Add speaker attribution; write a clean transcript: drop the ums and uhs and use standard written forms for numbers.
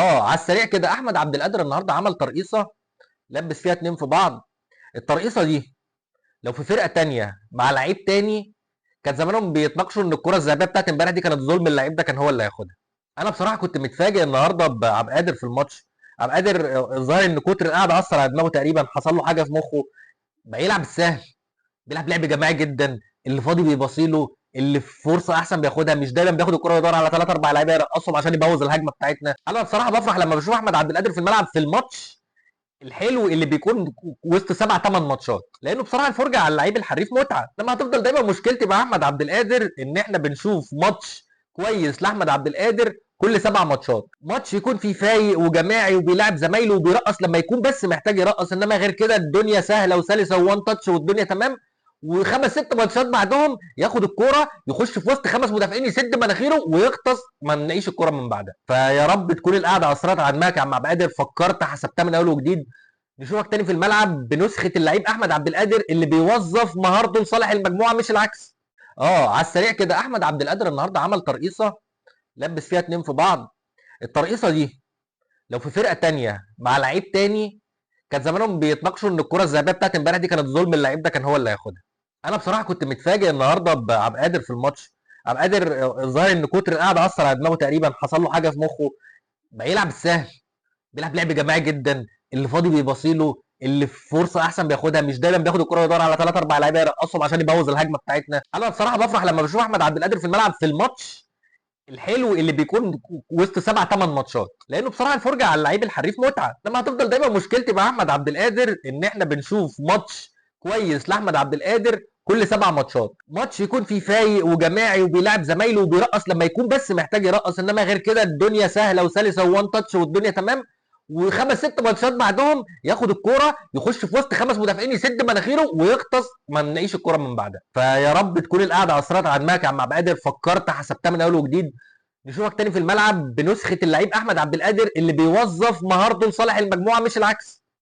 Speaker 1: على السريع كده احمد عبد القادر النهارده عمل ترقيصه، لبس فيها اتنين في بعض. الترقيصه دي لو في فرقه تانية مع لعيب تاني كان زمانهم بيتناقشوا ان الكره الذهبيه بتاعت امبارح دي كانت ظلم، اللعيب ده كان هو اللي هياخدها. انا بصراحه كنت متفاجئ النهارده بعبد القادر في الماتش. عبد القادر الظاهر ان كتر القعده اثر على دماغه، تقريبا حصل له حاجه في مخه. بقى يلعب السهل، بيلعب لعب جماعي جدا. اللي فاضي بيباصيله، اللي في فرصه احسن بياخدها، مش دايما بياخد الكره ويدور على ثلاث اربع لعيبه يرقصهم عشان يبوظ الهجمه بتاعتنا. انا بصراحه بفرح لما بشوف احمد عبد القادر في الملعب في الماتش الحلو اللي بيكون وسط سبع ثمان ماتشات، لانه بصراحه الفرجه على اللعيب الحريف متعه. لما هتفضل دايما مشكلتي مع احمد عبد القادر ان احنا بنشوف ماتش كويس لاحمد عبد القادر كل سبع ماتشات، ماتش يكون فيه فايق وجماعي وبيلعب زمايله وبيرقص لما يكون بس محتاج يرقص، انما غير كده الدنيا سهله وسلسه ووان تاتش والدنيا تمام. وخمس ست ماتشات بعدهم ياخد الكوره يخش في وسط خمس مدافعين يسد مناخيره ويغطس، ما نلاقيش الكوره من بعدها. فيا رب تكون القعده اثرت على دماغك يا عم عبد القادر، فكرت حسبتها من اول وجديد. نشوفك تاني في الملعب بنسخه اللعيب احمد عبد القادر اللي بيوظف مهارته لصالح المجموعه مش العكس. على السريع كده احمد عبد القادر النهارده عمل ترقيصه، لبس فيها اتنين في بعض. الترقيصه دي لو في فرقه تانية مع لعيب تاني كان زمانهم بيتناقشوا ان الكره الذهبيه بتاعت امبارح دي كانت ظلم، اللعيب ده كان هو اللي هياخدها. انا بصراحه كنت متفاجئ النهارده بعبد القادر في الماتش. عبد القادر الظاهر ان كتر القعده اثر على دماغه، تقريبا حصل له حاجه في مخه. بقى يلعب السهل، بيلعب لعب جماعي جدا. اللي فاضي بيباصيله، اللي في فرصه احسن بياخدها، مش دايما بياخد الكره ويدور على ثلاث اربع لعيبه يرقصهم عشان يبوظ الهجمه بتاعتنا. انا بصراحه بفرح لما بشوف احمد عبد القادر في الملعب في الماتش الحلو اللي بيكون وسط سبع ثمان ماتشات، لانه بصراحه الفرجه على اللعيب الحريف متعه. لما هتفضل دايما مشكلتي مع احمد عبد القادر ان احنا بنشوف ماتش كويس لاحمد عبد القادر كل سبع ماتشات، ماتش يكون فيه فايق وجماعي وبيلعب زمايله وبيرقص لما يكون بس محتاج يرقص، انما غير كده الدنيا سهله وسلسه ووان تاتش والدنيا تمام. وخمس ست ماتشات بعدهم ياخد الكوره يخش في وسط خمس مدافعين يسد مناخيره ويغطس، ما نلاقيش الكوره من بعدها. فيا رب تكون القعده اثرت على دماغك يا عم عبد القادر، فكرت حسبتها من اول وجديد. نشوفك تاني في الملعب بنسخه اللعيب احمد عبد القادر اللي بيوظف مهارته لصالح المجموعه مش العكس.